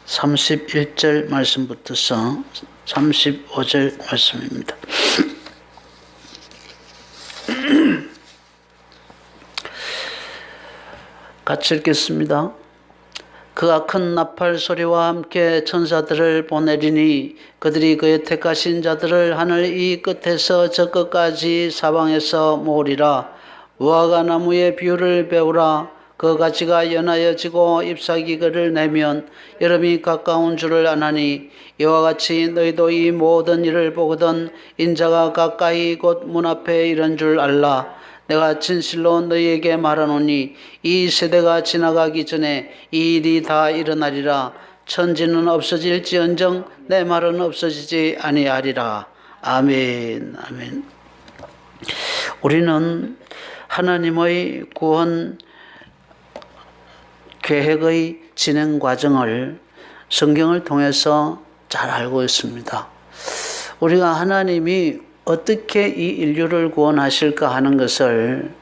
31절 말씀부터서 35절 말씀입니다. 같이 읽겠습니다. 그가 큰 나팔 소리와 함께 천사들을 보내리니 그들이 그의 택하신 자들을 하늘 이 끝에서 저 끝까지 사방에서 모으리라. 무화과 나무의 비유를 배우라. 그 가지가 연하여 지고 잎사귀 그를 내면 여름이 가까운 줄을 아나니 이와 같이 너희도 이 모든 일을 보거든 인자가 가까이 곧 문 앞에 이른 줄 알라. 내가 진실로 너희에게 말하노니 이 세대가 지나가기 전에 이 일이 다 일어나리라. 천지는 없어질지언정 내 말은 없어지지 아니하리라. 아멘. 아멘. 우리는 하나님의 구원 계획의 진행 과정을 성경을 통해서 잘 알고 있습니다. 우리가 하나님이 어떻게 이 인류를 구원하실까 하는 것을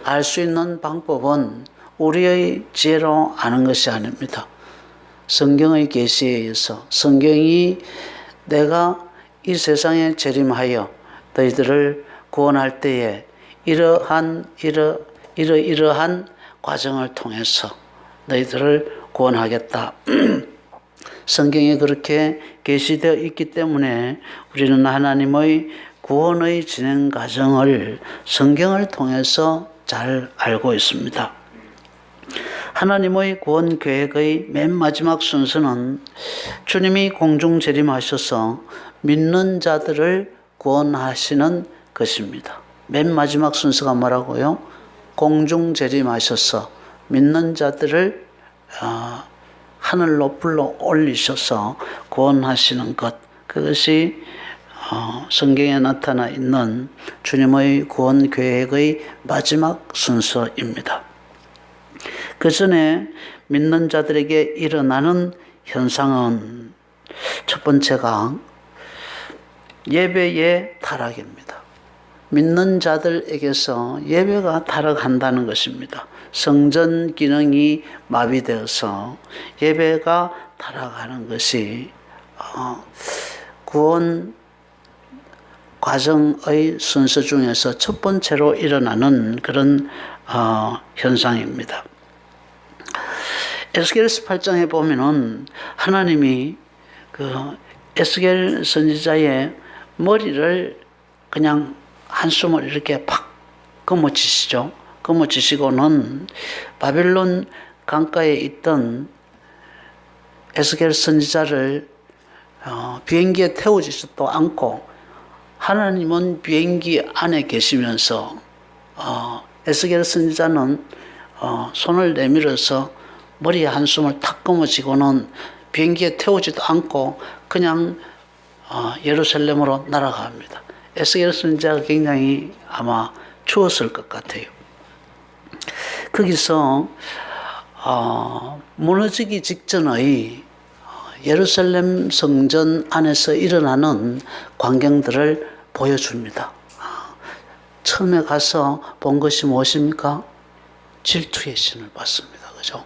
알 수 있는 방법은 우리의 지혜로 아는 것이 아닙니다. 성경의 계시에 의해서 성경이 내가 이 세상에 재림하여 너희들을 구원할 때에 이러한 과정을 통해서 너희들을 구원하겠다. 성경에 그렇게 계시되어 있기 때문에 우리는 하나님의 구원의 진행 과정을 성경을 통해서 잘 알고 있습니다. 하나님의 구원 계획의 맨 마지막 순서는 주님이 공중 재림하셔서 믿는 자들을 구원하시는 것입니다. 맨 마지막 순서가 뭐라고요? 공중 재림하셔서 믿는 자들을 하늘로 불러 올리셔서 구원하시는 것, 그것이 성경에 나타나 있는 주님의 구원 계획의 마지막 순서입니다. 그 전에 믿는 자들에게 일어나는 현상은 첫 번째가 예배의 타락입니다. 믿는 자들에게서 예배가 타락한다는 것입니다. 성전 기능이 마비되어서 예배가 타락하는 것이 구원 과정의 순서 중에서 첫 번째로 일어나는 그런 현상입니다. 에스겔서 8장에 보면은 하나님이 그 에스겔 선지자의 머리를 그냥 한숨을 이렇게 팍 거머쥐시죠. 거머쥐시고는 바벨론 강가에 있던 에스겔 선지자를 비행기에 태우지도 않고 하나님은 비행기 안에 계시면서 에스겔 선지자는 손을 내밀어서 머리에 한숨을 탁 거머쥐고는 비행기에 태우지도 않고 그냥 예루살렘으로 날아갑니다. 에스겔 선지자가 굉장히 아마 추웠을 것 같아요. 거기서 무너지기 직전의 예루살렘 성전 안에서 일어나는 광경들을 보여줍니다. 처음에 가서 본 것이 무엇입니까? 질투의 신을 봤습니다. 그죠?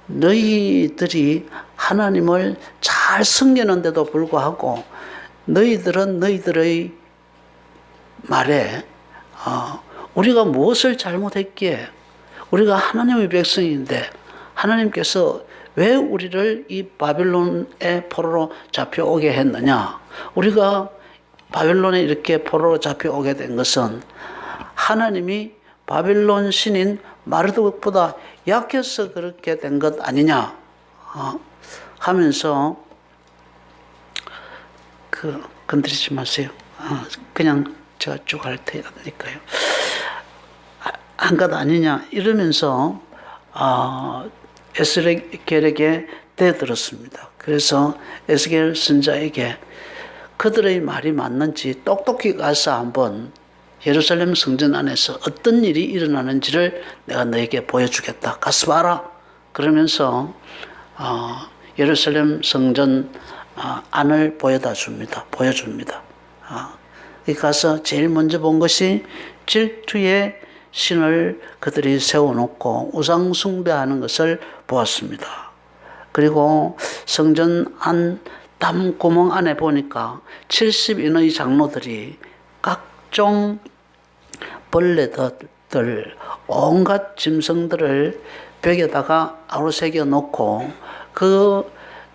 너희들이 하나님을 잘 섬기는데도 불구하고 너희들은 너희들의 말에 우리가 무엇을 잘못했기에 우리가 하나님의 백성인데 하나님께서 왜 우리를 이 바벨론의 포로로 잡혀오게 했느냐? 우리가 바벨론에 이렇게 포로로 잡혀오게 된 것은 하나님이 바벨론 신인 마르독보다 약해서 그렇게 된 것 아니냐 하면서 건드리지 마세요. 그냥 제가 쭉 할 테니까요. 한 것 아니냐 이러면서 에스겔에게 대들었습니다. 그래서 에스겔 선지자에게 그들의 말이 맞는지 똑똑히 가서 한번 예루살렘 성전 안에서 어떤 일이 일어나는지를 내가 너에게 보여주겠다. 가서 봐라. 그러면서 예루살렘 성전 안을 보여줍니다. 거기 가서 제일 먼저 본 것이 질투의 신을 그들이 세워놓고 우상 숭배하는 것을 보았습니다. 그리고 성전 안 땀구멍 안에 보니까 70인의 장로들이 각종 벌레들, 온갖 짐승들을 벽에다가 아우새겨 놓고 그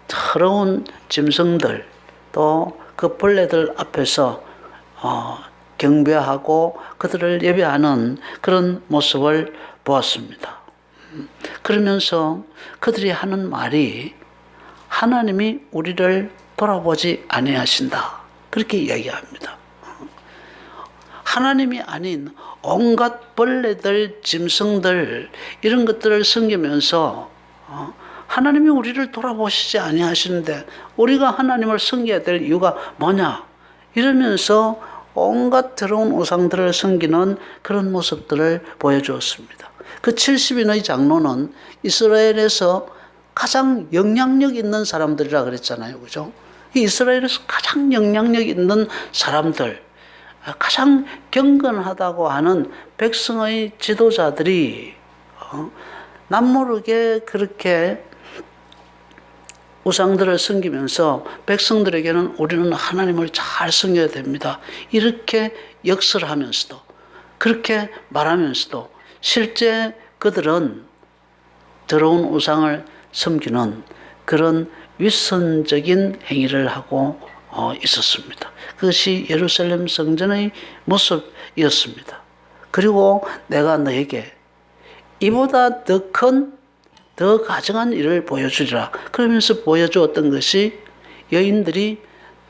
더러운 짐승들 또 그 벌레들 앞에서 경배하고 그들을 예배하는 그런 모습을 보았습니다. 그러면서 그들이 하는 말이 하나님이 우리를 돌아보지 아니하신다. 그렇게 이야기합니다. 하나님이 아닌 온갖 벌레들, 짐승들 이런 것들을 섬기면서 하나님이 우리를 돌아보시지 아니하시는데 우리가 하나님을 섬겨야 될 이유가 뭐냐? 이러면서 온갖 더러운 우상들을 섬기는 그런 모습들을 보여주었습니다. 그 70인의 장로는 이스라엘에서 가장 영향력 있는 사람들이라 그랬잖아요. 그죠? 이스라엘에서 가장 영향력 있는 사람들, 가장 경건하다고 하는 백성의 지도자들이 남모르게 그렇게 우상들을 섬기면서 백성들에게는 우리는 하나님을 잘 섬겨야 됩니다. 이렇게 역설하면서도 그렇게 말하면서도 실제 그들은 더러운 우상을 섬기는 그런 위선적인 행위를 하고 있었습니다. 그것이 예루살렘 성전의 모습이었습니다. 그리고 내가 너에게 이보다 더 가증한 일을 보여주리라. 그러면서 보여주었던 것이 여인들이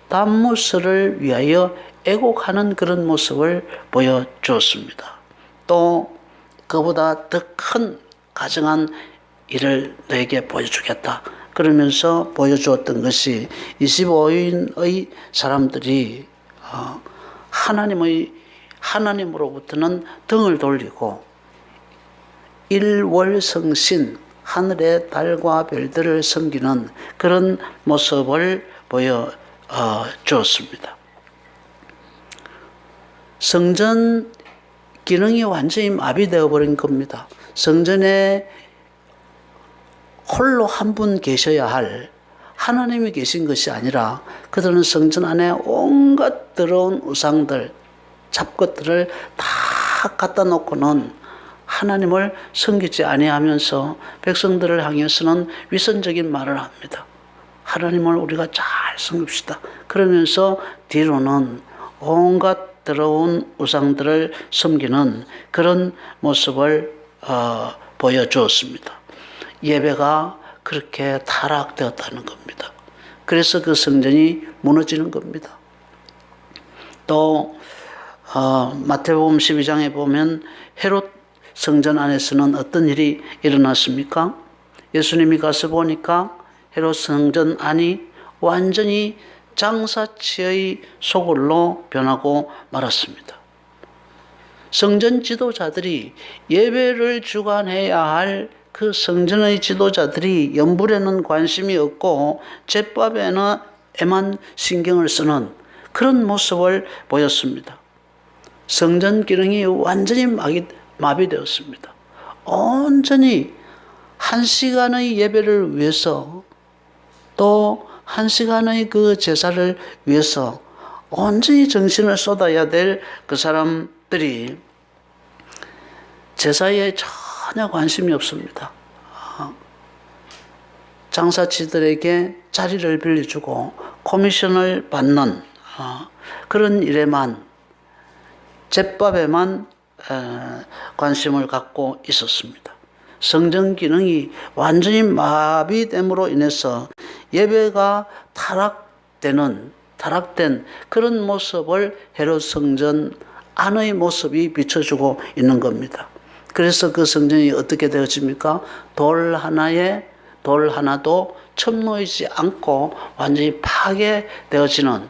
단무스를 위하여 애곡하는 그런 모습을 보여주었습니다. 또 그보다 더 큰 가증한 일을 너에게 보여주겠다. 그러면서 보여주었던 것이 25인의 사람들이 하나님으로부터는 등을 돌리고 일월성신 하늘의 달과 별들을 섬기는 그런 모습을 보여주었습니다. 성전 기능이 완전히 마비되어 버린 겁니다. 성전에 홀로 한 분 계셔야 할 하나님이 계신 것이 아니라 그들은 성전 안에 온갖 더러운 우상들, 잡것들을 다 갖다 놓고는 하나님을 섬기지 아니하면서 백성들을 향해서는 위선적인 말을 합니다. 하나님을 우리가 잘 섬깁시다. 그러면서 뒤로는 온갖 더러운 우상들을 섬기는 그런 모습을 보여주었습니다. 예배가 그렇게 타락되었다는 겁니다. 그래서 그 성전이 무너지는 겁니다. 또 마태복음 12장에 보면 헤롯 성전 안에서는 어떤 일이 일어났습니까? 예수님이 가서 보니까 헤롯 성전 안이 완전히 장사치의 소굴로 변하고 말았습니다. 성전 지도자들이 예배를 주관해야 할 그 성전의 지도자들이 연불에는 관심이 없고 제밥에만 신경을 쓰는 그런 모습을 보였습니다. 성전 기능이 완전히 마비되었습니다. 온전히 1시간의 예배를 위해서 또 1시간의 그 제사를 위해서 온전히 정신을 쏟아야 될 그 사람들이 제사에 전혀 관심이 없습니다. 장사치들에게 자리를 빌려주고 코미션을 받는 그런 일에만 제밥에만 관심을 갖고 있었습니다. 성전 기능이 완전히 마비됨으로 인해서 예배가 타락된 그런 모습을 헤롯 성전 안의 모습이 비춰주고 있는 겁니다. 그래서 그 성전이 어떻게 되어집니까? 돌 하나도 첨놓이지 않고 완전히 파괴되어지는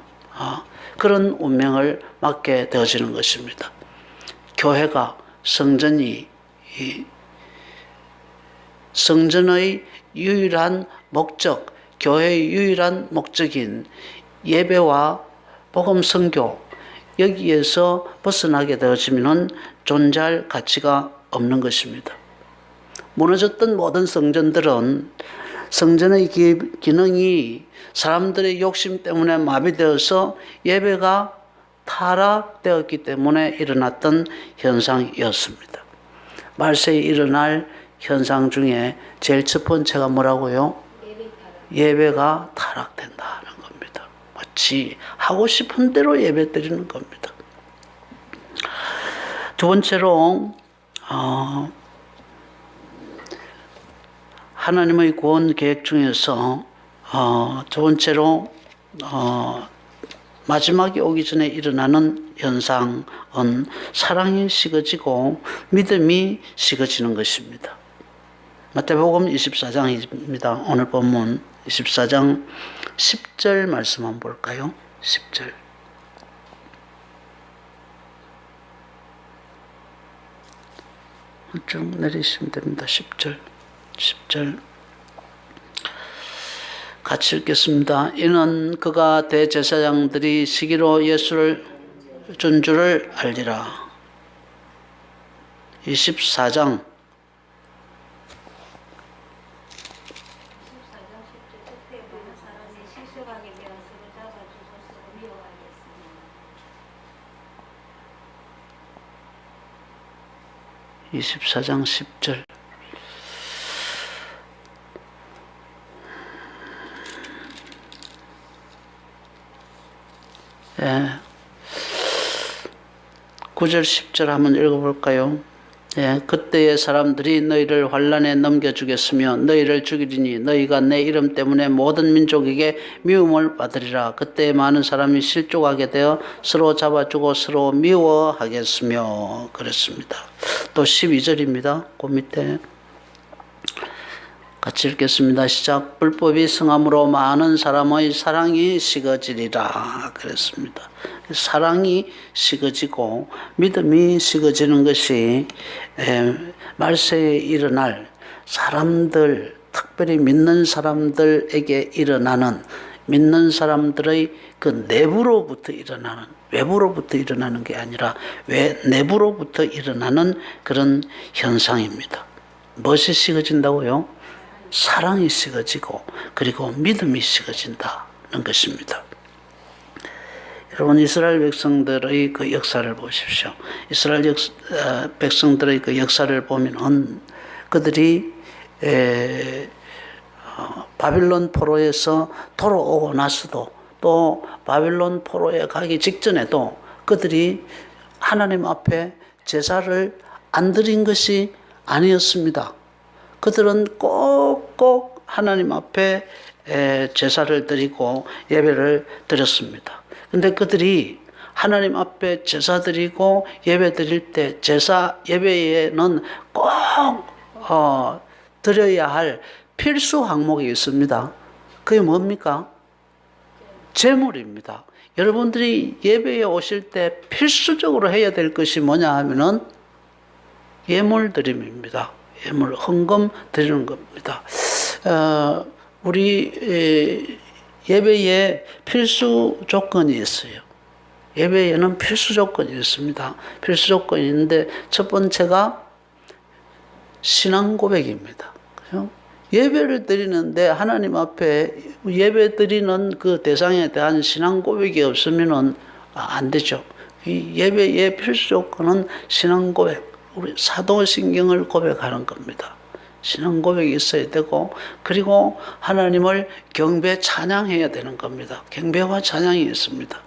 그런 운명을 맞게 되어지는 것입니다. 교회가 성전의 유일한 목적, 교회의 유일한 목적인 예배와 복음 선교 여기에서 벗어나게 되어지면 존재할 가치가 없는 것입니다. 무너졌던 모든 성전들은 성전의 기능이 사람들의 욕심 때문에 마비되어서 예배가 타락되었기 때문에 일어났던 현상이었습니다. 말세에 일어날 현상 중에 제일 첫 번째가 뭐라고요? 예배가 타락된다는 겁니다. 마치 하고 싶은 대로 예배 드리는 겁니다. 두 번째로 하나님의 구원 계획 중에서 두 번째로 마지막이 오기 전에 일어나는 현상은 사랑이 식어지고 믿음이 식어지는 것입니다. 마태복음 24장입니다. 오늘 본문 24장 10절 말씀 한번 볼까요? 10절. 쭉 내리시면 됩니다. 10절. 같이 읽겠습니다. 이는 그가 대제사장들이 시기로 예수를 준 줄을 알리라. 24장 24장 10절. 예. 9절 10절 한번 읽어볼까요? 예. 그때의 사람들이 너희를 환란에 넘겨주겠으며 너희를 죽이리니 너희가 내 이름 때문에 모든 민족에게 미움을 받으리라. 그때 많은 사람이 실족하게 되어 서로 잡아주고 서로 미워하겠으며 그랬습니다. 또 12절입니다. 그 밑에 같이 읽겠습니다. 시작. 불법이 성함으로 많은 사람의 사랑이 식어지리라 그랬습니다. 사랑이 식어지고 믿음이 식어지는 것이 말세에 일어날 사람들, 특별히 믿는 사람들에게 일어나는, 믿는 사람들의 그 내부로부터 일어나는, 외부로부터 일어나는 게 아니라 내부로부터 일어나는 그런 현상입니다. 무엇이 식어진다고요? 사랑이 식어지고 그리고 믿음이 식어진다는 것입니다. 여러분, 이스라엘 백성들의 그 역사를 보십시오. 이스라엘 백성들의 그 역사를 보면은 그들이 바빌론 포로에서 돌아오고 나서도 또 바빌론 포로에 가기 직전에도 그들이 하나님 앞에 제사를 안 드린 것이 아니었습니다. 그들은 꼭꼭 하나님 앞에 제사를 드리고 예배를 드렸습니다. 그런데 그들이 하나님 앞에 제사 드리고 예배 드릴 때 예배에는 꼭 드려야 할 필수 항목이 있습니다. 그게 뭡니까? 제물입니다. 여러분들이 예배에 오실 때 필수적으로 해야 될 것이 뭐냐 하면은 예물 드림입니다. 예물, 헌금 드리는 겁니다. 우리 예배에 필수 조건이 있어요. 예배에는 필수 조건이 있습니다. 필수 조건이 있는데 첫 번째가 신앙 고백입니다. 그죠? 예배를 드리는데 하나님 앞에 예배 드리는 그 대상에 대한 신앙 고백이 없으면 안 되죠. 이 예배의 필수 조건은 신앙 고백. 우리 사도신경을 고백하는 겁니다. 신앙 고백이 있어야 되고 그리고 하나님을 경배 찬양해야 되는 겁니다. 경배와 찬양이 있습니다.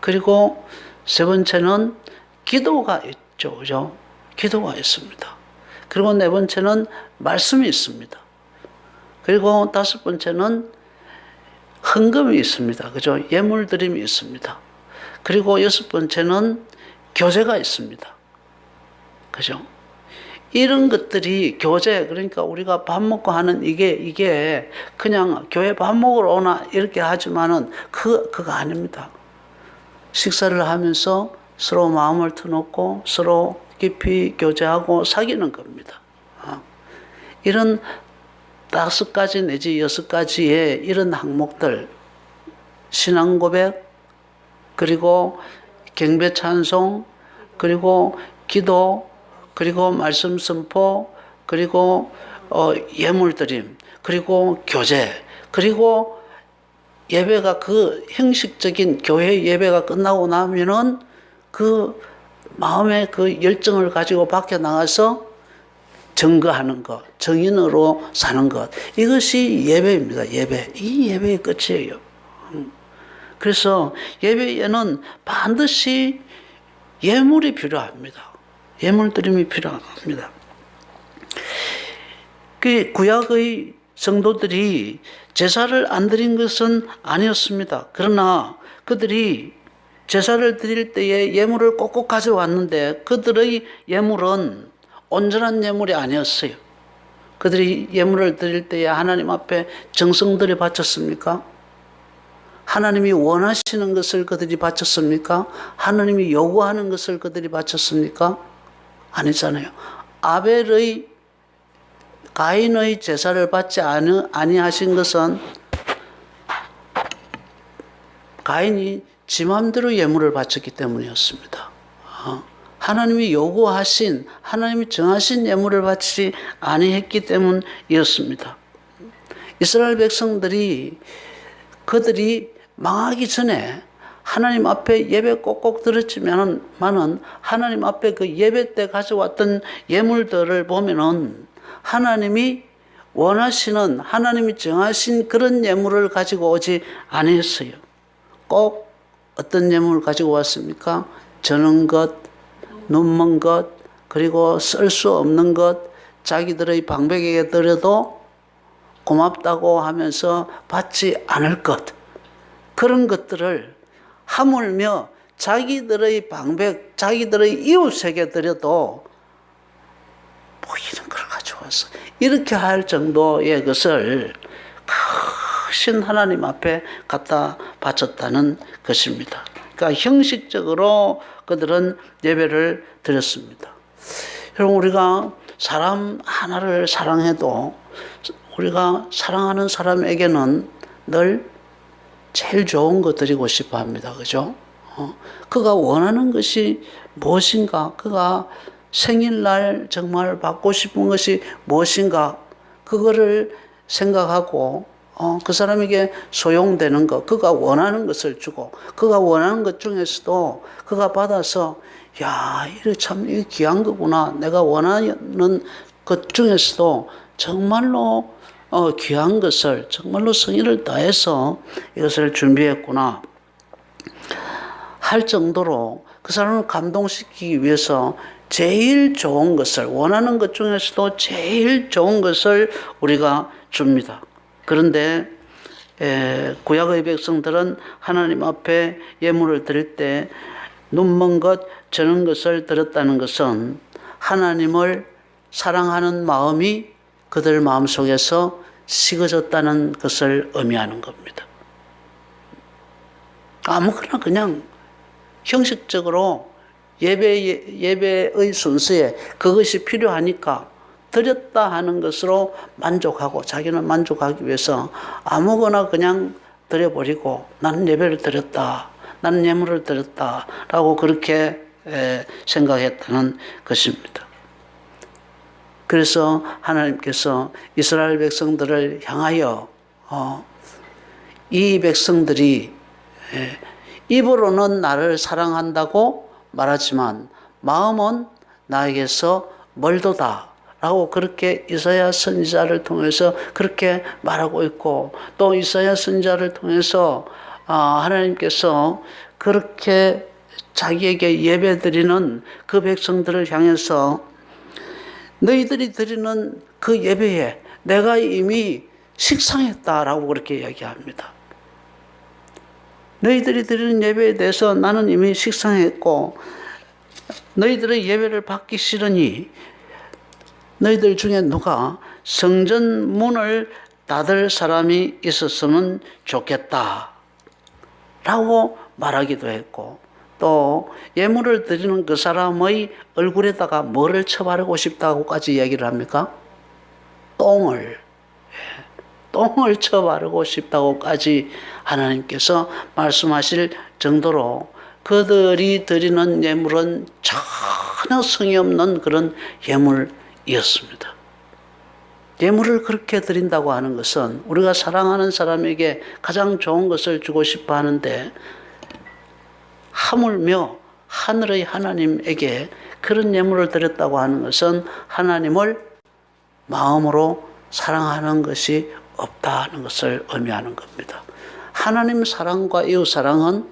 그리고 세 번째는 기도가 있죠. 그죠? 기도가 있습니다. 그리고 네 번째는 말씀이 있습니다. 그리고 다섯 번째는 헌금이 있습니다. 그죠? 예물 드림이 있습니다. 그리고 여섯 번째는 교제가 있습니다. 그죠? 이런 것들이 교제, 그러니까 우리가 밥 먹고 하는 이게 그냥 교회 밥 먹으러 오나 이렇게 하지만은 그거 아닙니다. 식사를 하면서 서로 마음을 터놓고 서로 깊이 교제하고 사귀는 겁니다. 이런 5가지 내지 6가지의 이런 항목들, 신앙 고백, 그리고 경배 찬송, 그리고 기도, 그리고 말씀 선포, 그리고 예물 드림, 그리고 교제, 그리고 예배가 그 형식적인 교회 예배가 끝나고 나면은 그 마음의 그 열정을 가지고 밖에 나가서 증거하는 것, 정인으로 사는 것, 이것이 예배입니다. 예배. 이 예배의 끝이에요. 그래서 예배에는 반드시 예물이 필요합니다. 예물 드림이 필요합니다. 그 구약의 성도들이 제사를 안 드린 것은 아니었습니다. 그러나 그들이 제사를 드릴 때에 예물을 꼭꼭 가져왔는데 그들의 예물은 온전한 예물이 아니었어요. 그들이 예물을 드릴 때에 하나님 앞에 정성들이 바쳤습니까? 하나님이 원하시는 것을 그들이 바쳤습니까? 하나님이 요구하는 것을 그들이 바쳤습니까? 아니잖아요. 가인의 제사를 받지 아니하신 것은 가인이 지 맘대로 예물을 바쳤기 때문이었습니다. 하나님이 요구하신, 하나님이 정하신 예물을 바치지 아니했기 때문이었습니다. 이스라엘 백성들이 그들이 망하기 전에 하나님 앞에 예배 꼭꼭 드렸지만은 하나님 앞에 그 예배 때 가져왔던 예물들을 보면은 하나님이 원하시는, 하나님이 정하신 그런 예물을 가지고 오지 아니했어요. 꼭 어떤 예물을 가지고 왔습니까? 저는 것, 눈먼 것, 그리고 쓸 수 없는 것, 자기들의 방백에게 드려도 고맙다고 하면서 받지 않을 것, 그런 것들을 하물며 자기들의 방백, 자기들의 이웃에게 드려도 이런 걸 가져와서 이렇게 할 정도의 것을 크신 하나님 앞에 갖다 바쳤다는 것입니다. 그러니까 형식적으로 그들은 예배를 드렸습니다. 여러분, 우리가 사람 하나를 사랑해도 우리가 사랑하는 사람에게는 늘 제일 좋은 거 드리고 싶어 합니다. 그죠? 그가 원하는 것이 무엇인가? 그가 생일날 정말 받고 싶은 것이 무엇인가? 그거를 생각하고 그 사람에게 소용되는 것, 그가 원하는 것을 주고, 그가 원하는 것 중에서도 그가 받아서 야, 이거 참 이거 귀한 거구나. 내가 원하는 것 중에서도 정말로 귀한 것을, 정말로 성의를 다해서 이것을 준비했구나 할 정도로 그 사람을 감동시키기 위해서 제일 좋은 것을, 원하는 것 중에서도 제일 좋은 것을 우리가 줍니다. 그런데 구약의 백성들은 하나님 앞에 예물을 드릴 때 눈먼 것, 저는 것을 드렸다는 것은 하나님을 사랑하는 마음이 그들 마음속에서 식어졌다는 것을 의미하는 겁니다. 아무거나 그냥 형식적으로 예배의 순서에 그것이 필요하니까 드렸다 하는 것으로 만족하고 자기는 만족하기 위해서 아무거나 그냥 드려버리고 나는 예배를 드렸다, 나는 예물을 드렸다 라고 그렇게 생각했다는 것입니다. 그래서 하나님께서 이스라엘 백성들을 향하여 이 백성들이 입으로는 나를 사랑한다고 말하지만 마음은 나에게서 멀도다 라고 그렇게 이사야 선지자를 통해서 그렇게 말하고 있고, 또 이사야 선지자를 통해서 하나님께서 그렇게 자기에게 예배드리는 그 백성들을 향해서 너희들이 드리는 그 예배에 내가 이미 식상했다라고 그렇게 이야기합니다. 너희들이 드리는 예배에 대해서 나는 이미 식상했고 너희들의 예배를 받기 싫으니 너희들 중에 누가 성전 문을 닫을 사람이 있었으면 좋겠다 라고 말하기도 했고, 또 예물을 드리는 그 사람의 얼굴에다가 뭐를 쳐바르고 싶다고까지 이야기를 합니까? 똥을 쳐바르고 싶다고까지 하나님께서 말씀하실 정도로 그들이 드리는 예물은 전혀 성의 없는 그런 예물이었습니다. 예물을 그렇게 드린다고 하는 것은 우리가 사랑하는 사람에게 가장 좋은 것을 주고 싶어 하는데, 하물며 하늘의 하나님에게 그런 예물을 드렸다고 하는 것은 하나님을 마음으로 사랑하는 것이 없다 하는 것을 의미하는 겁니다. 하나님 사랑과 이웃 사랑은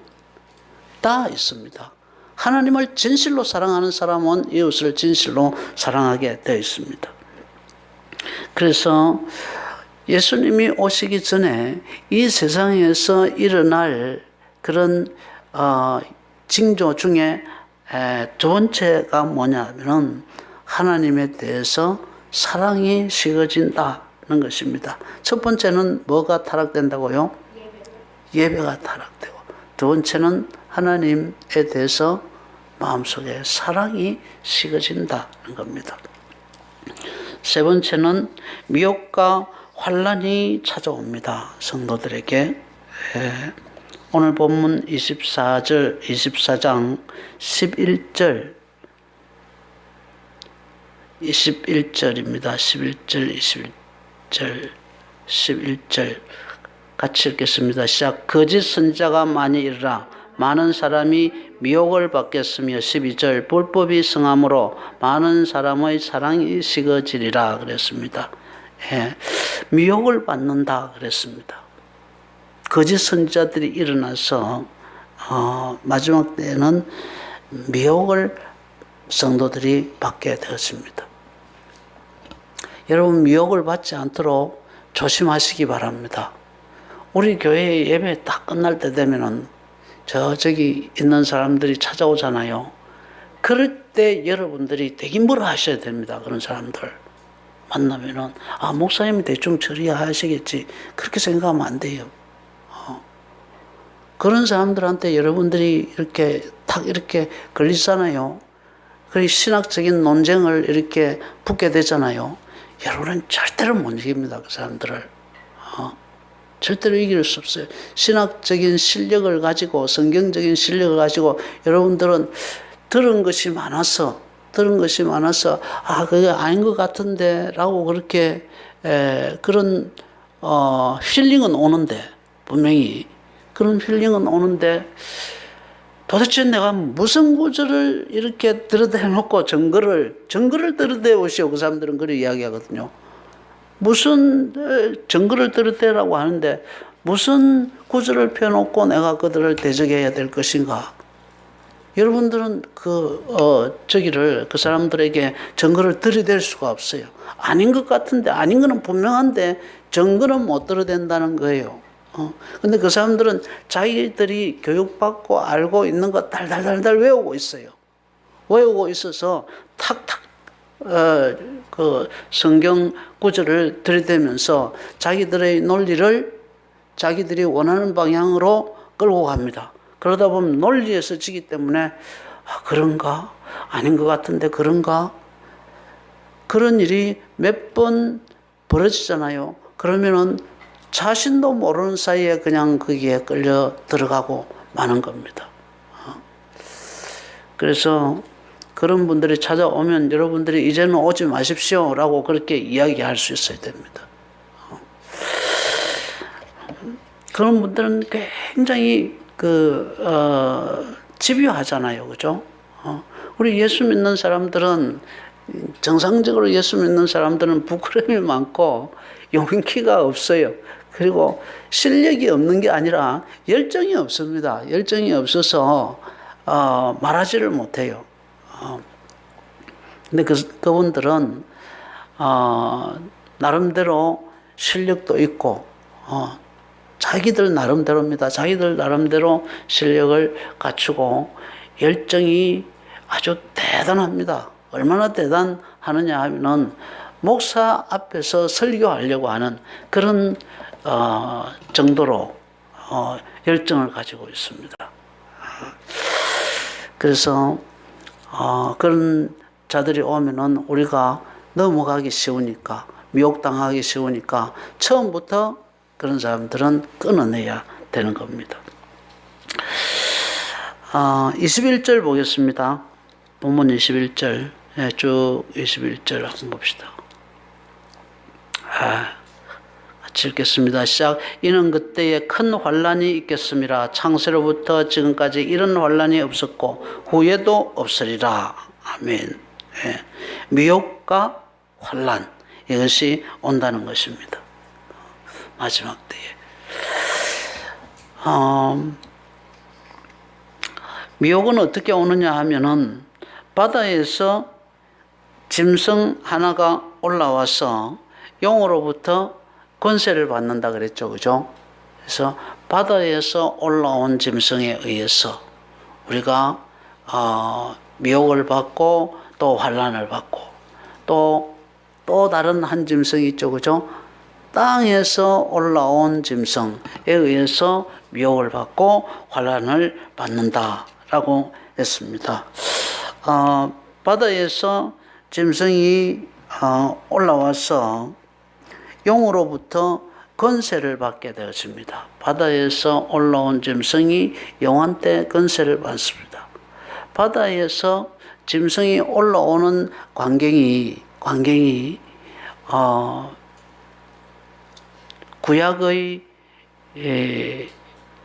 다 있습니다. 하나님을 진실로 사랑하는 사람은 이웃을 진실로 사랑하게 되어 있습니다. 그래서 예수님이 오시기 전에 이 세상에서 일어날 그런 징조 중에 두 번째가 뭐냐면은 하나님에 대해서 사랑이 식어진다는 것입니다. 첫 번째는 뭐가 타락된다고요? 예배가 타락되고, 두 번째는 하나님에 대해서 마음속에 사랑이 식어진다는 겁니다. 세 번째는 미혹과 환란이 찾아옵니다. 성도들에게. 오늘 본문 24장 11절 21절입니다. 11절 11절 같이 읽겠습니다. 시작. 거짓 선지자가 많이 일어나 많은 사람이 미혹을 받겠으며, 12절 불법이 성함으로 많은 사람의 사랑이 식어지리라 그랬습니다. 미혹을 받는다 그랬습니다. 거짓 선지자들이 일어나서 마지막 때에는 미혹을 성도들이 받게 되었습니다. 여러분, 미혹을 받지 않도록 조심하시기 바랍니다. 우리 교회 예배 딱 끝날 때 되면은 저기 있는 사람들이 찾아오잖아요. 그럴 때 여러분들이 되게 뭐라 하셔야 됩니다. 그런 사람들 만나면은, 목사님이 대충 처리하시겠지, 그렇게 생각하면 안 돼요. 그런 사람들한테 여러분들이 이렇게 탁 이렇게 걸리잖아요. 그리고 신학적인 논쟁을 이렇게 붙게 되잖아요. 여러분은 절대로 못 이깁니다. 그 사람들을. 절대로 이길 수 없어요. 신학적인 실력을 가지고, 성경적인 실력을 가지고 여러분들은 들은 것이 많아서 그게 아닌 것 같은데 라고 그렇게 그런 힐링은 오는데, 분명히 그런 힐링은 오는데, 도대체 내가 무슨 구절을 이렇게 들여대놓고 증거를 들여대오시오. 그 사람들은 그렇게 이야기하거든요. 무슨 증거를 들여대라고 하는데 무슨 구절을 펴놓고 내가 그들을 대적해야 될 것인가? 여러분들은 그 사람들에게 증거를 들이댈 수가 없어요. 아닌 것 같은데, 아닌 거는 분명한데 증거는 못 들여댄다는 거예요. 근데 그 사람들은 자기들이 교육받고 알고 있는 거 달달달달 외우고 있어요. 외우고 있어서 탁탁 그 성경 구절을 들이대면서 자기들의 논리를 자기들이 원하는 방향으로 끌고 갑니다. 그러다 보면 논리에서 지기 때문에 그런가? 아닌 것 같은데 그런가? 그런 일이 몇 번 벌어지잖아요. 그러면은 자신도 모르는 사이에 그냥 거기에 끌려 들어가고 마는 겁니다. 그래서 그런 분들이 찾아오면 여러분들이 이제는 오지 마십시오 라고 그렇게 이야기할 수 있어야 됩니다. 그런 분들은 굉장히 집요하잖아요. 그죠? 우리 예수 믿는 사람들은, 정상적으로 예수 믿는 사람들은 부끄러움이 많고 용기가 없어요. 그리고 실력이 없는 게 아니라 열정이 없습니다. 열정이 없어서 말하지를 못해요. 근데 그분들은 나름대로 실력도 있고 자기들 나름대로입니다. 자기들 나름대로 실력을 갖추고 열정이 아주 대단합니다. 얼마나 대단하느냐 하면은 목사 앞에서 설교하려고 하는 그런 정도로 열정을 가지고 있습니다. 그래서 그런 자들이 오면은 우리가 넘어가기 쉬우니까, 미혹당하기 쉬우니까 처음부터 그런 사람들은 끊어내야 되는 겁니다. 21절 보겠습니다. 본문 21절. 네, 쭉 21절 한번 봅시다. 같이 읽겠습니다. 시작. 이는 그때에 큰 환란이 있겠음이라. 창세로부터 지금까지 이런 환란이 없었고 후에도 없으리라. 아멘. 네. 미혹과 환란, 이것이 온다는 것입니다. 마지막 때에. 미혹은 어떻게 오느냐 하면은 바다에서 짐승 하나가 올라와서 용으로부터 권세를 받는다 그랬죠. 그죠? 그래서 바다에서 올라온 짐승에 의해서 우리가 미혹을 받고 또 환난을 받고 또 다른 한 짐승이 있죠. 그죠? 땅에서 올라온 짐승에 의해서 미혹을 받고 환난을 받는다라고 했습니다. 바다에서 짐승이 올라와서 용으로부터 권세를 받게 되었습니다. 바다에서 올라온 짐승이 용한테 권세를 받습니다. 바다에서 짐승이 올라오는 광경이 구약의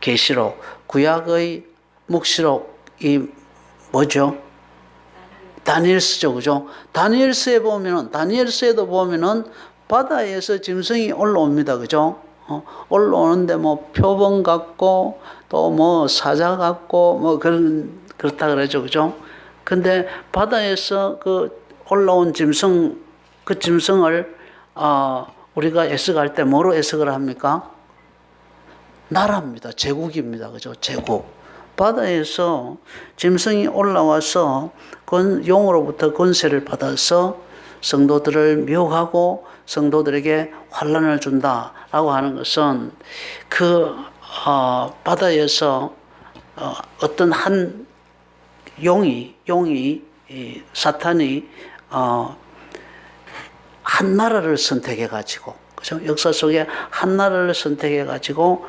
계시록, 구약의 묵시록이 뭐죠? 다니엘서죠, 그죠? 다니엘서에도 보면은 바다에서 짐승이 올라옵니다, 그죠? 올라오는데 뭐 표범 같고 또 뭐 사자 같고 뭐 그렇다 그러죠, 그죠? 근데 바다에서 그 올라온 짐승, 그 짐승을 우리가 해석할 때 뭐로 해석을 합니까? 나라입니다, 제국입니다, 그죠? 제국. 바다에서 짐승이 올라와서 용으로부터 권세를 받아서 성도들을 미혹하고 성도들에게 환난을 준다라고 하는 것은 그 바다에서 어떤 한 용이 사탄이 한 나라를 선택해 가지고, 그죠? 역사 속에 한 나라를 선택해 가지고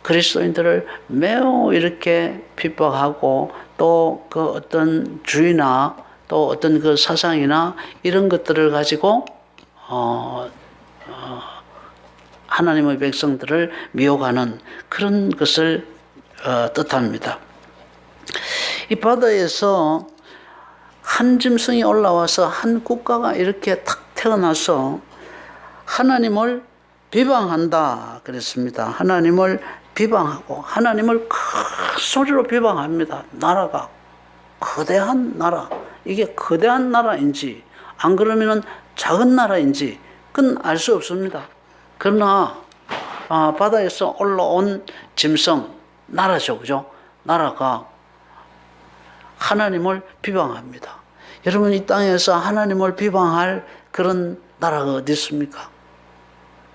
그리스도인들을 매우 이렇게 핍박하고 또 그 어떤 주의나 또 어떤 그 사상이나 이런 것들을 가지고 하나님의 백성들을 미혹하는 그런 것을 뜻합니다. 이 바다에서 한 짐승이 올라와서 한 국가가 이렇게 탁 태어나서 하나님을 비방한다 그랬습니다. 하나님을 비방하고 하나님을 큰 소리로 비방합니다. 나라가 거대한 나라, 이게 거대한 나라인지 안 그러면은 작은 나라인지 그건 알 수 없습니다. 그러나 바다에서 올라온 짐승 나라죠, 그죠? 나라가 하나님을 비방합니다. 여러분, 이 땅에서 하나님을 비방할 그런 나라가 어디 있습니까?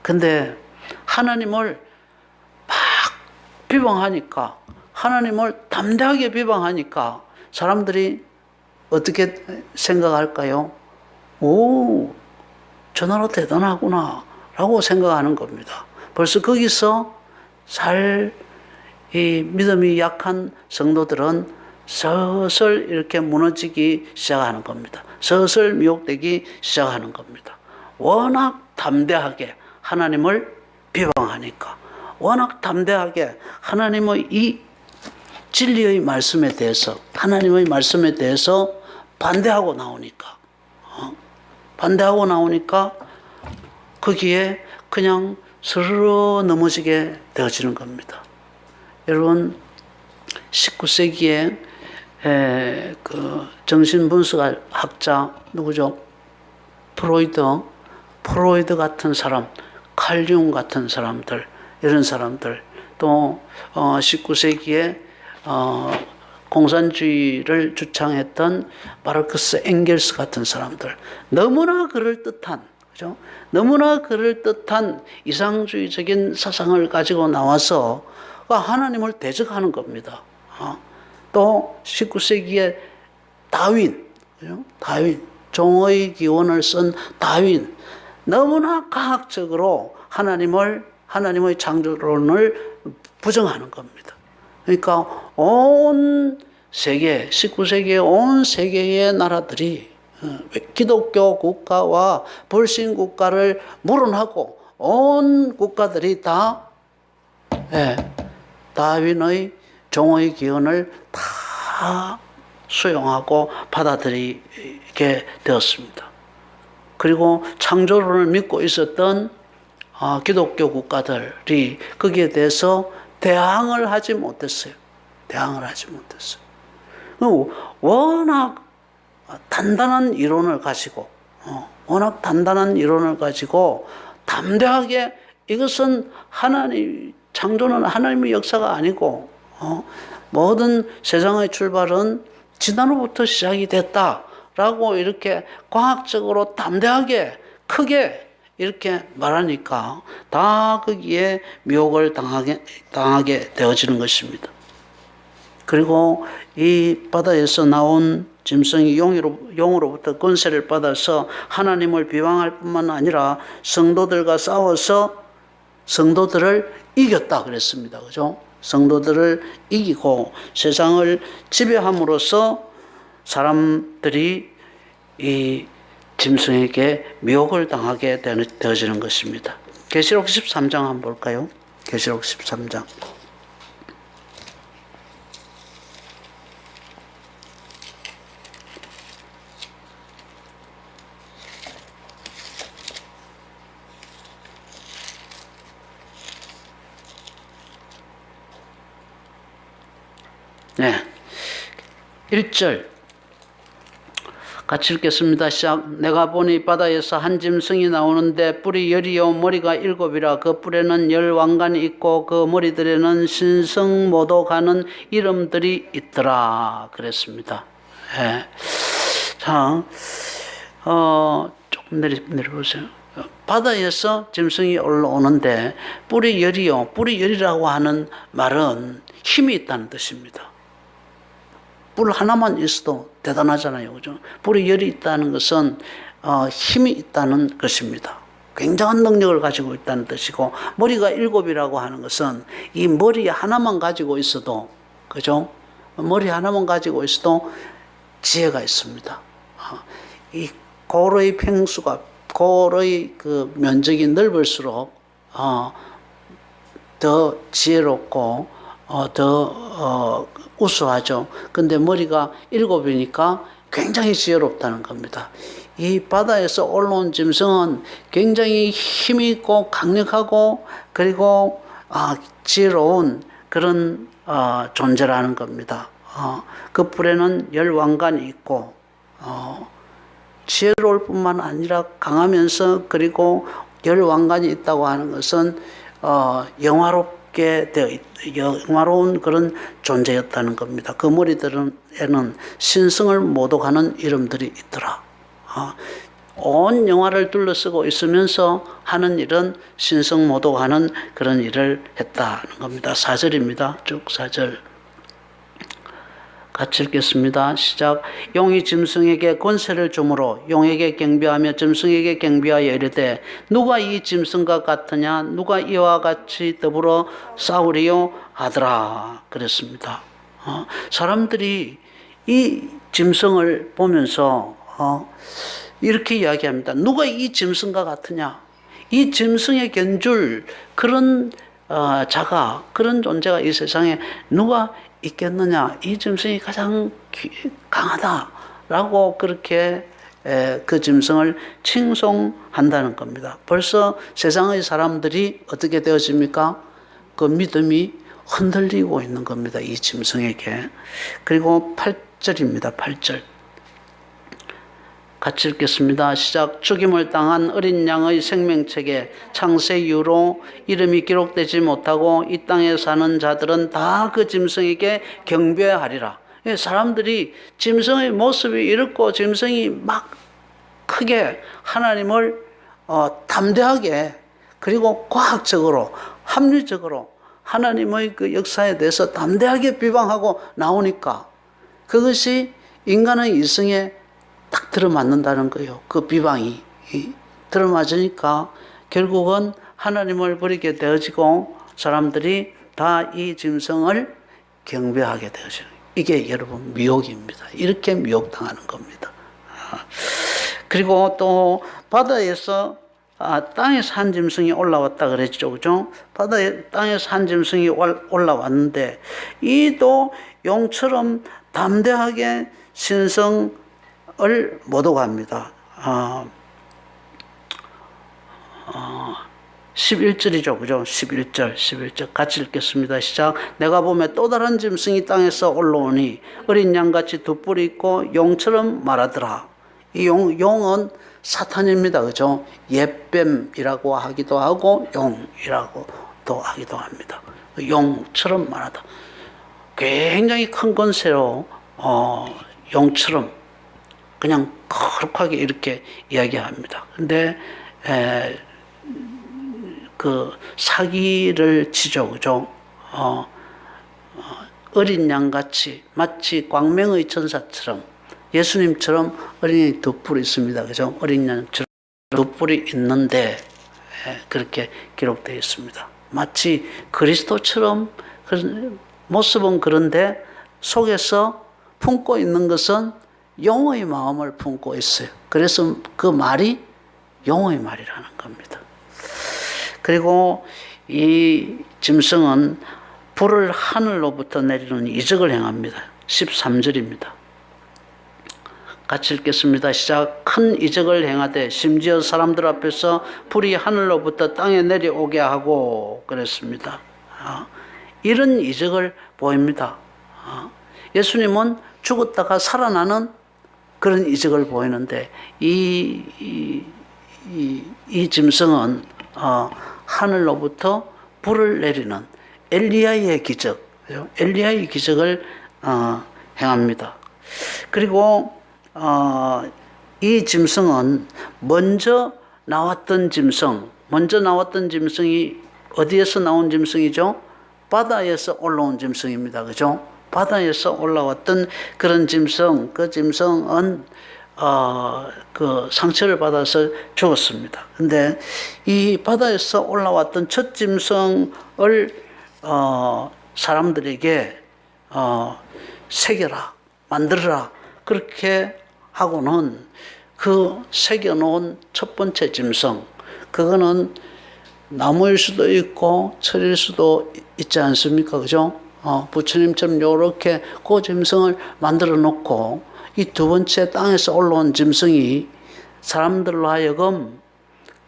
근데 하나님을 막 비방하니까, 하나님을 담대하게 비방하니까 사람들이 어떻게 생각할까요? 오, 저 나라 대단하구나 라고 생각하는 겁니다. 벌써 거기서 이 믿음이 약한 성도들은 서슬 이렇게 무너지기 시작하는 겁니다. 서슬 미혹되기 시작하는 겁니다. 워낙 담대하게 하나님을 비방하니까, 워낙 담대하게 하나님의 이 진리의 말씀에 대해서, 하나님의 말씀에 대해서 반대하고 나오니까 거기에 그냥 스르르 넘어지게 되어지는 겁니다. 여러분, 19세기에 그 정신분석학자 누구죠? 프로이드 같은 사람, 칼융 같은 사람들, 이런 사람들, 또 19세기에 공산주의를 주창했던 마르크스 엥겔스 같은 사람들, 너무나 그럴듯한, 그죠? 너무나 그럴듯한 이상주의적인 사상을 가지고 나와서 하나님을 대적하는 겁니다. 또 19세기에 다윈, 그죠? 종의 기원을 쓴 다윈, 너무나 과학적으로 하나님의 창조론을 부정하는 겁니다. 그러니까 온 세계, 19세기의 온 세계의 나라들이 기독교 국가와 불신 국가를 물어나고 온 국가들이 다 다윈의 종의 기원을 다 수용하고 받아들이게 되었습니다. 그리고 창조론을 믿고 있었던 기독교 국가들이 거기에 대해서 대항을 하지 못했어요. 워낙 단단한 이론을 가지고 담대하게 이것은 창조는 하나님의 역사가 아니고 모든 세상의 출발은 지단으로부터 시작이 됐다라고 이렇게 과학적으로 담대하게 크게 이렇게 말하니까 다 거기에 미혹을 당하게 되어지는 것입니다. 그리고 이 바다에서 나온 짐승이 용으로부터 권세를 받아서 하나님을 비방할 뿐만 아니라 성도들과 싸워서 성도들을 이겼다 그랬습니다. 그죠? 성도들을 이기고 세상을 지배함으로써 사람들이 이 짐승에게 미혹을 당하게 되어지는 것입니다. 계시록 13장 한번 볼까요? 계시록 13장. 네. 1절. 같이 읽겠습니다. 시작. 내가 보니 바다에서 한 짐승이 나오는데 뿔이 10이요 머리가 7이라 그 뿔에는 10왕관이 있고 그 머리들에는 신성모도 가는 이름들이 있더라 그랬습니다. 네. 자, 조금 내려보세요. 바다에서 짐승이 올라오는데 뿔이 10이요. 뿔이 10이라고 하는 말은 힘이 있다는 뜻입니다. 뿔 하나만 있어도 대단하잖아요. 그죠? 뿔이 10이 있다는 것은 힘이 있다는 것입니다. 굉장한 능력을 가지고 있다는 뜻이고, 머리가 7이라고 하는 것은 이 머리 하나만 가지고 있어도, 그죠? 머리 하나만 가지고 있어도 지혜가 있습니다. 이 골의 평수가, 골의 그 면적이 넓을수록 더 지혜롭고 더 우수하죠. 근데 머리가 7이니까 굉장히 지혜롭다는 겁니다. 이 바다에서 올라온 짐승은 굉장히 힘이 있고 강력하고 그리고 지혜로운 그런 존재라는 겁니다. 그 뿔에는 10왕관이 있고 지혜로울 뿐만 아니라 강하면서 그리고 10왕관이 있다고 하는 것은 영화로운 그런 존재였다는 겁니다. 그 머리들에는 신성을 모독하는 이름들이 있더라. 온 영화를 둘러쓰고 있으면서 하는 일은 신성 모독하는 그런 일을 했다는 겁니다. 4절입니다. 쭉 4절. 같이 읽겠습니다. 시작. 용이 짐승에게 권세를 주므로 용에게 경배하며 짐승에게 경배하여 이르되 누가 이 짐승과 같으냐 누가 이와 같이 더불어 싸우리요 하더라 그랬습니다. 사람들이 이 짐승을 보면서 이렇게 이야기합니다. 누가 이 짐승과 같으냐? 이 짐승에 견줄 그런 자가, 그런 존재가 이 세상에 누가 있겠느냐? 이 짐승이 가장 강하다라고 그렇게 그 짐승을 칭송한다는 겁니다. 벌써 세상의 사람들이 어떻게 되어집니까? 그 믿음이 흔들리고 있는 겁니다. 이 짐승에게. 그리고 8절입니다. 8절. 같이 읽겠습니다. 시작. 죽임을 당한 어린 양의 생명책에 창세 이후로 이름이 기록되지 못하고 이 땅에 사는 자들은 다 그 짐승에게 경배하리라. 사람들이 짐승의 모습이 이렇고 짐승이 막 크게 하나님을 담대하게 그리고 과학적으로 합리적으로 하나님의 그 역사에 대해서 담대하게 비방하고 나오니까 그것이 인간의 이성에 딱 들어맞는다는 거예요. 그 비방이 들어맞으니까 결국은 하나님을 버리게 되어지고 사람들이 다 이 짐승을 경배하게 되어지는, 이게 여러분 미혹입니다. 이렇게 미혹당하는 겁니다. 그리고 또 바다에서 땅에서 한 짐승이 올라왔다 그랬죠, 그죠? 땅에서 한 짐승이 올라왔는데 이도 용처럼 담대하게 신성을 모독합니다. 11절이죠, 그죠? 11절 같이 읽겠습니다. 시작. 내가 보매 또 다른 짐승이 땅에서 올라오니 어린 양같이 두 뿔이 있고 용처럼 말하더라. 이 용은 사탄입니다, 그죠? 옛뱀이라고 하기도 하고 용이라고도 하기도 합니다. 용처럼 말하다. 굉장히 큰 권세로 용처럼 그냥 거룩하게 이렇게 이야기합니다. 근데 그 사기를 치죠, 그죠? 어린 양같이 마치 광명의 천사처럼 예수님처럼 어린 양이 두 뿔이 있습니다, 그죠? 어린 양처럼 두 뿔이 있는데 그렇게 기록되어 있습니다. 마치 그리스도처럼 모습은 그런데 속에서 품고 있는 것은 용의 마음을 품고 있어요. 그래서 그 말이 용의 말이라는 겁니다. 그리고 이 짐승은 불을 하늘로부터 내리는 이적을 행합니다. 13절입니다. 같이 읽겠습니다. 시작. 큰 이적을 행하되 심지어 사람들 앞에서 불이 하늘로부터 땅에 내려오게 하고 그랬습니다. 이런 이적을 보입니다. 예수님은 죽었다가 살아나는 그런 이적을 보이는데 이 짐승은 하늘로부터 불을 내리는 엘리야의 기적, 엘리야의 기적을 행합니다. 그리고 이 짐승은 먼저 나왔던 짐승이 어디에서 나온 짐승이죠? 바다에서 올라온 짐승입니다. 그죠? 바다에서 올라왔던 그런 짐승, 그 짐승은 그 상처를 받아서 죽었습니다. 근데 이 바다에서 올라왔던 첫 짐승을 사람들에게 새겨라, 만들어라 그렇게 하고는 그 새겨놓은 첫 번째 짐승, 그거는 나무일 수도 있고 철일 수도 있지 않습니까? 그죠? 부처님처럼 요렇게 그 짐승을 만들어 놓고 이 두 번째 땅에서 올라온 짐승이 사람들로 하여금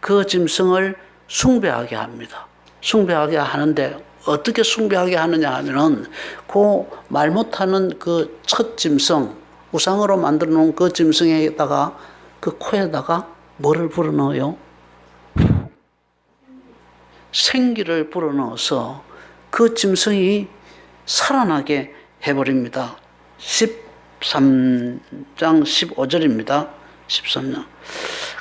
그 짐승을 숭배하게 합니다. 숭배하게 하는데 어떻게 숭배하게 하느냐 하면은 그 말 못하는 그 첫 짐승, 우상으로 만들어 놓은 그 짐승에다가 그 코에다가 뭐를 불어넣어요? 생기를 불어넣어서 그 짐승이 살아나게 해버립니다. 13장 15절입니다. 13장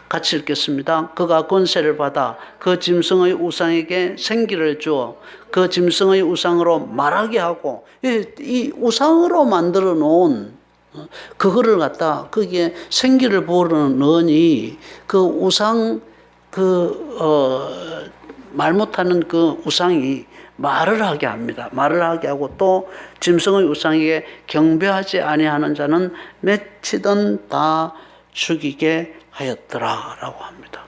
같이 읽겠습니다. 그가 권세를 받아 그 짐승의 우상에게 생기를 주어 그 짐승의 우상으로 말하게 하고, 이 우상으로 만들어 놓은 그거를 갖다 거기에 생기를 불어넣으니 그 우상 말 못하는 그 우상이 말을 하게 합니다. 말을 하게 하고 또 짐승의 우상에게 경배하지 아니하는 자는 맺히든 다 죽이게 하였더라라고 합니다.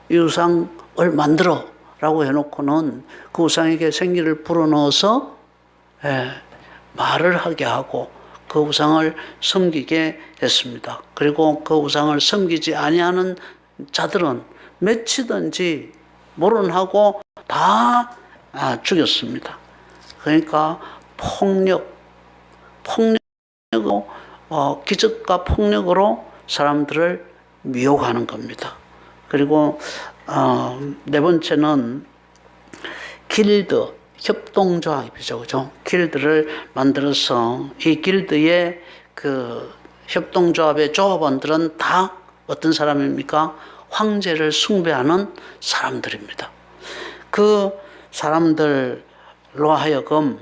이 우상을 만들어라고 해놓고는 그 우상에게 생기를 불어넣어서 말을 하게 하고 그 우상을 섬기게 했습니다. 그리고 그 우상을 섬기지 아니하는 자들은 맺히든지 모론하고 다 죽였습니다. 그러니까 폭력으로 기적과 폭력으로 사람들을 미혹하는 겁니다. 그리고 네 번째는 길드, 협동조합이죠, 그죠? 길드를 만들어서 이 길드의 그 협동조합의 조합원들은 다 어떤 사람입니까? 황제를 숭배하는 사람들입니다. 그 사람들로 하여금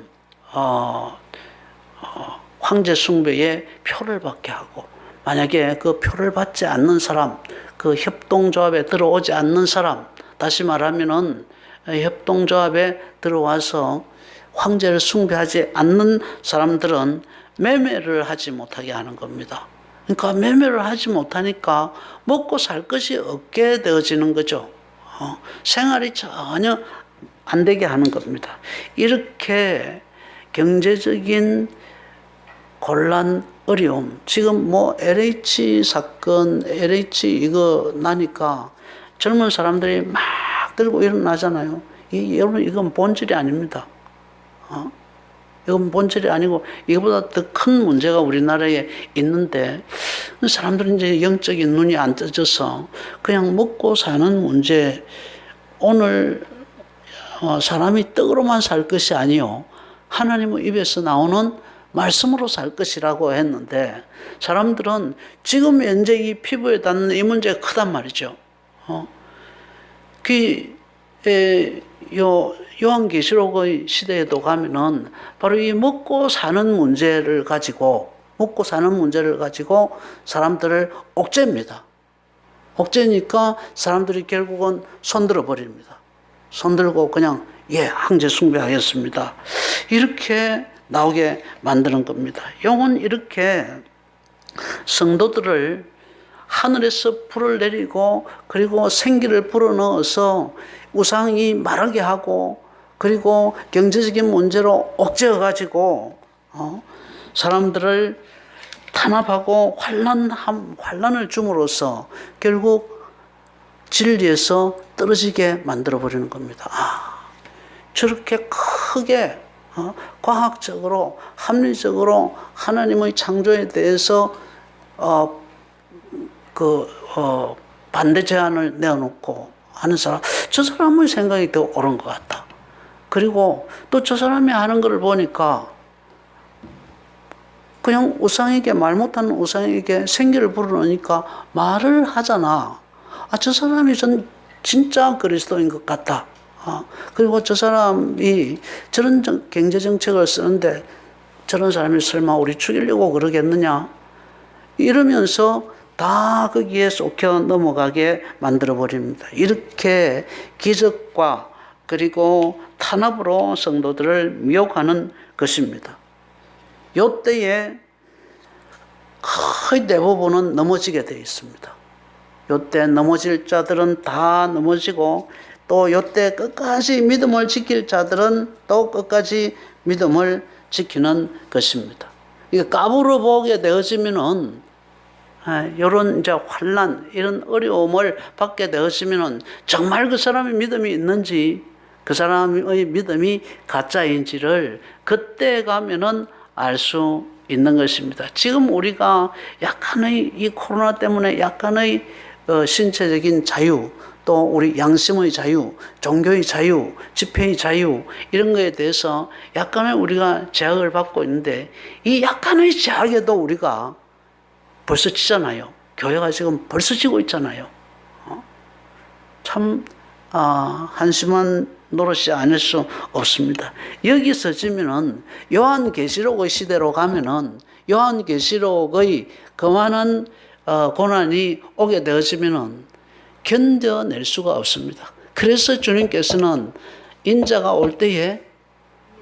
황제 숭배에 표를 받게 하고, 만약에 그 표를 받지 않는 사람, 그 협동조합에 들어오지 않는 사람, 다시 말하면은 협동조합에 들어와서 황제를 숭배하지 않는 사람들은 매매를 하지 못하게 하는 겁니다. 그러니까 매매를 하지 못하니까 먹고 살 것이 없게 되어지는 거죠. 생활이 전혀 안 되게 하는 겁니다. 이렇게 경제적인 곤란, 어려움, 지금 뭐 LH 사건, LH 이거 나니까 젊은 사람들이 막 들고 일어나잖아요. 여러분, 이건 본질이 아닙니다. 이건 본질이 아니고 이거보다 더 큰 문제가 우리나라에 있는데 사람들은 이제 영적인 눈이 안 떠져서 그냥 먹고 사는 문제, 오늘 사람이 떡으로만 살 것이 아니요 하나님의 입에서 나오는 말씀으로 살 것이라고 했는데 사람들은 지금 현재 이 피부에 닿는 이 문제가 크단 말이죠. 요한계시록의 시대에도 가면은 바로 이 먹고 사는 문제를 가지고 사람들을 옥죄입니다. 옥죄니까 사람들이 결국은 손들어 버립니다. 손들고 그냥 황제 숭배하겠습니다. 이렇게 나오게 만드는 겁니다. 용은 이렇게 성도들을 하늘에서 불을 내리고 그리고 생기를 불어넣어서 우상이 마르게 하고 그리고 경제적인 문제로 옥죄어가지고 사람들을 탄압하고 환난을 줌으로써 결국 진리에서 떨어지게 만들어버리는 겁니다. 저렇게 크게 과학적으로 합리적으로 하나님의 창조에 대해서 반대 제안을 내어놓고 하는 사람, 저 사람의 생각이 더 옳은 것 같다. 그리고 또 저 사람이 하는 것을 보니까 그냥 우상에게, 말 못하는 우상에게 생기를 불어넣으니까 말을 하잖아. 저 사람이 진짜 그리스도인 것 같다. 그리고 저 사람이 저런 경제정책을 쓰는데 저런 사람이 설마 우리 죽이려고 그러겠느냐? 이러면서 다 거기에 쏙혀 넘어가게 만들어버립니다. 이렇게 기적과 그리고 탄압으로 성도들을 미혹하는 것입니다. 요때에 거의 대부분은 넘어지게 되어 있습니다. 요때 넘어질 자들은 다 넘어지고 또 요때 끝까지 믿음을 지킬 자들은 또 끝까지 믿음을 지키는 것입니다. 이게 까불어 보게 되어지면은 이런 이제 환난, 이런 어려움을 받게 되어지면은 정말 그 사람의 믿음이 있는지 그 사람의 믿음이 가짜인지를 그때 가면은 알 수 있는 것입니다. 지금 우리가 약간의 이 코로나 때문에 약간의 신체적인 자유, 또 우리 양심의 자유, 종교의 자유, 집회의 자유 이런 거에 대해서 약간의 우리가 제약을 받고 있는데 이 약간의 제약에도 우리가 벌써 치잖아요. 교회가 지금 벌써 지고 있잖아요. 참 한심한 노릇이 아닐 수 없습니다. 여기서 지면은 요한계시록의 시대로 가면은 요한계시록의 그만한 고난이 오게 되어지면은 견뎌낼 수가 없습니다. 그래서 주님께서는 인자가 올 때에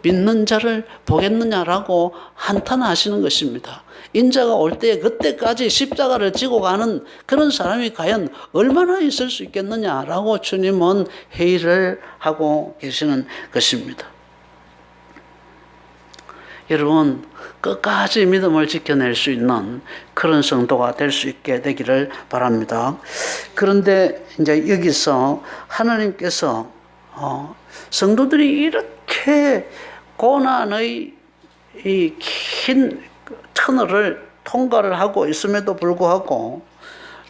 믿는 자를 보겠느냐라고 한탄하시는 것입니다. 인자가 올 때에 그때까지 십자가를 지고 가는 그런 사람이 과연 얼마나 있을 수 있겠느냐라고 주님은 회의를 하고 계시는 것입니다. 여러분, 끝까지 믿음을 지켜낼 수 있는 그런 성도가 될 수 있게 되기를 바랍니다. 그런데 이제 여기서 하나님께서 성도들이 이렇게 고난의 이 긴 터널을 통과를 하고 있음에도 불구하고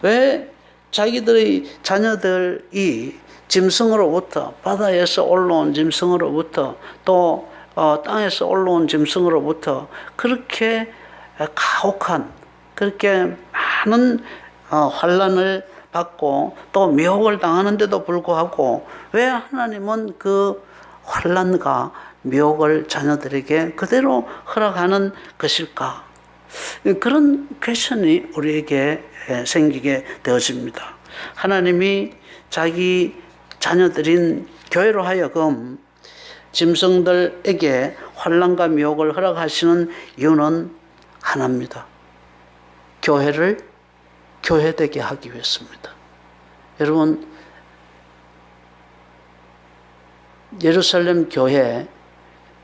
왜 자기들의 자녀들이 짐승으로부터, 바다에서 올라온 짐승으로부터 또 땅에서 올라온 짐승으로부터 그렇게 가혹한, 그렇게 많은 환난을 받고 또 미혹을 당하는데도 불구하고 왜 하나님은 그 환난과 미혹을 자녀들에게 그대로 허락하는 것일까? 그런 퀘션이 우리에게 생기게 되어집니다. 하나님이 자기 자녀들인 교회로 하여금 짐승들에게 환난과 미혹을 허락하시는 이유는 하나입니다. 교회를 교회되게 하기 위해서입니다. 여러분, 예루살렘 교회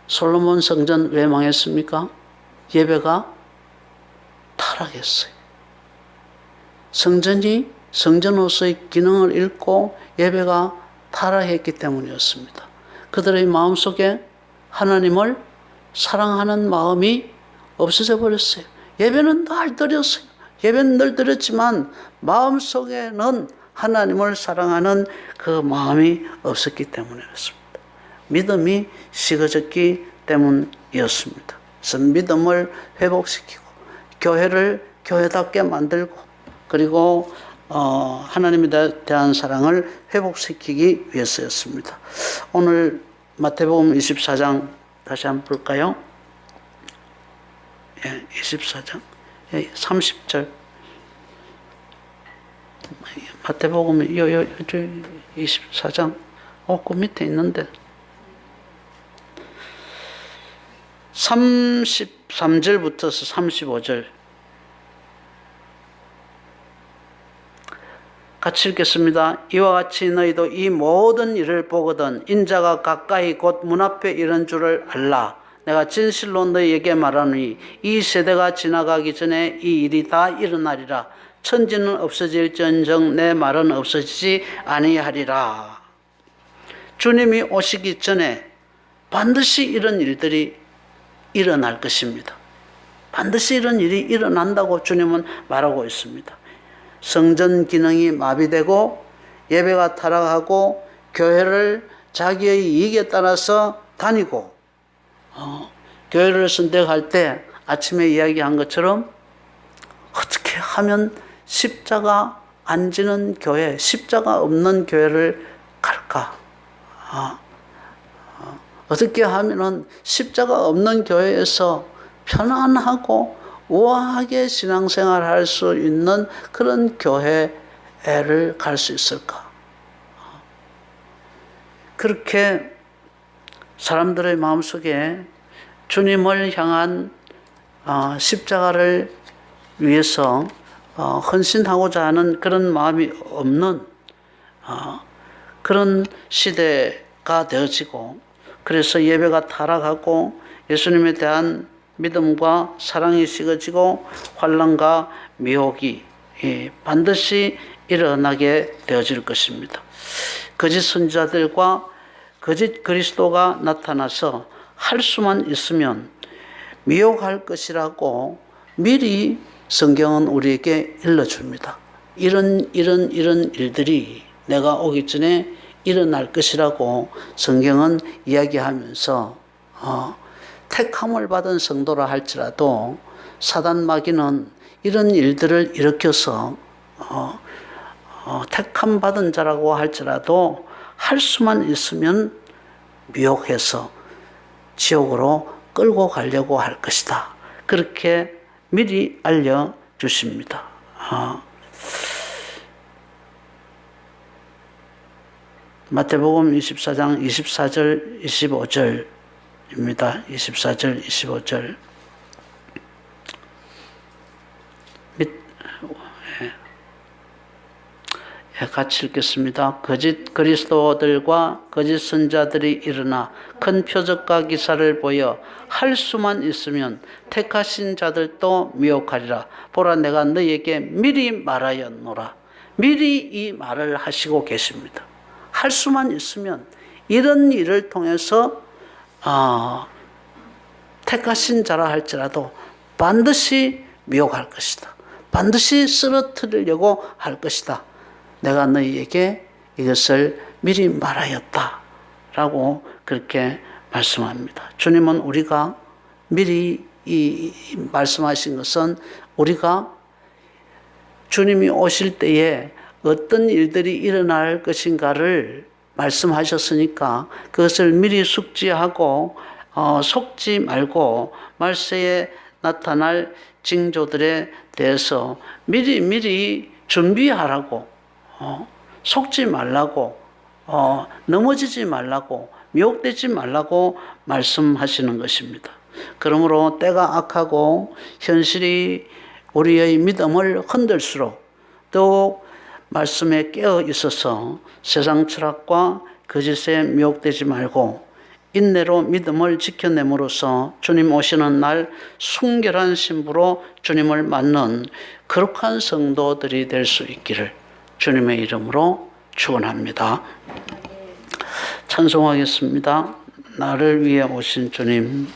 솔로몬 성전 왜 망했습니까? 예배가 타락했어요. 성전이 성전으로서의 기능을 잃고 예배가 타락했기 때문이었습니다. 그들의 마음속에 하나님을 사랑하는 마음이 없어져 버렸어요. 예배는 늘 드렸어요. 예배는 늘 드렸지만 마음속에는 하나님을 사랑하는 그 마음이 없었기 때문이었습니다. 믿음이 식어졌기 때문이었습니다. 그래서 믿음을 회복시키고 교회를 교회답게 만들고 그리고 하나님에 대한 사랑을 회복시키기 위해서였습니다. 오늘 마태복음 24장 다시 한번 볼까요? 24장 30절 마태복음 24장 그 밑에 있는데 33절부터 35절 같이 읽겠습니다. 이와 같이 너희도 이 모든 일을 보거든 인자가 가까이 곧 문 앞에 이른 줄을 알라. 내가 진실로 너희에게 말하노니 이 세대가 지나가기 전에 이 일이 다 일어나리라. 천지는 없어질지언정 내 말은 없어지지 아니하리라. 주님이 오시기 전에 반드시 이런 일들이 일어날 것입니다. 반드시 이런 일이 일어난다고 주님은 말하고 있습니다. 성전 기능이 마비되고 예배가 타락하고 교회를 자기의 이익에 따라서 다니고 교회를 선택할 때 아침에 이야기한 것처럼 어떻게 하면 십자가 안 지는 교회, 십자가 없는 교회를 갈까? 어떻게 하면 십자가 없는 교회에서 편안하고 우아하게 신앙생활 할 수 있는 그런 교회를 갈 수 있을까? 그렇게 사람들의 마음속에 주님을 향한 십자가를 위해서 헌신하고자 하는 그런 마음이 없는 그런 시대가 되어지고 그래서 예배가 타락하고 예수님에 대한 믿음과 사랑이 식어지고 환난과 미혹이 반드시 일어나게 되어질 것입니다. 거짓 선지자들과 거짓 그리스도가 나타나서 할 수만 있으면 미혹할 것이라고 미리 성경은 우리에게 일러줍니다. 이런 일들이 내가 오기 전에 일어날 것이라고 성경은 이야기하면서 택함을 받은 성도라 할지라도 사단 마귀는 이런 일들을 일으켜서 택함 받은 자라고 할지라도 할 수만 있으면 미혹해서 지옥으로 끌고 가려고 할 것이다. 그렇게 미리 알려주십니다. 마태복음 24장 24절 25절입니다. 24절 25절 같이 읽겠습니다. 거짓 그리스도들과 거짓 선자들이 일어나 큰 표적과 기사를 보여 할 수만 있으면 택하신 자들도 미혹하리라. 보라 내가 너희에게 미리 말하였노라. 미리 이 말을 하시고 계십니다. 할 수만 있으면 이런 일을 통해서 택하신 자라 할지라도 반드시 미혹할 것이다. 반드시 쓰러뜨리려고 할 것이다. 내가 너희에게 이것을 미리 말하였다. 라고 그렇게 말씀합니다. 주님은 우리가 미리 이 말씀하신 것은 우리가 주님이 오실 때에 어떤 일들이 일어날 것인가를 말씀하셨으니까 그것을 미리 숙지하고 속지 말고 말세에 나타날 징조들에 대해서 미리 준비하라고 속지 말라고 넘어지지 말라고 미혹되지 말라고 말씀하시는 것입니다. 그러므로 때가 악하고 현실이 우리의 믿음을 흔들수록 더욱 말씀에 깨어 있어서 세상 철학과 거짓에 미혹되지 말고 인내로 믿음을 지켜냄으로써 주님 오시는 날 순결한 신부로 주님을 맞는 거룩한 성도들이 될 수 있기를 주님의 이름으로 축원합니다. 찬송하겠습니다. 나를 위해 오신 주님.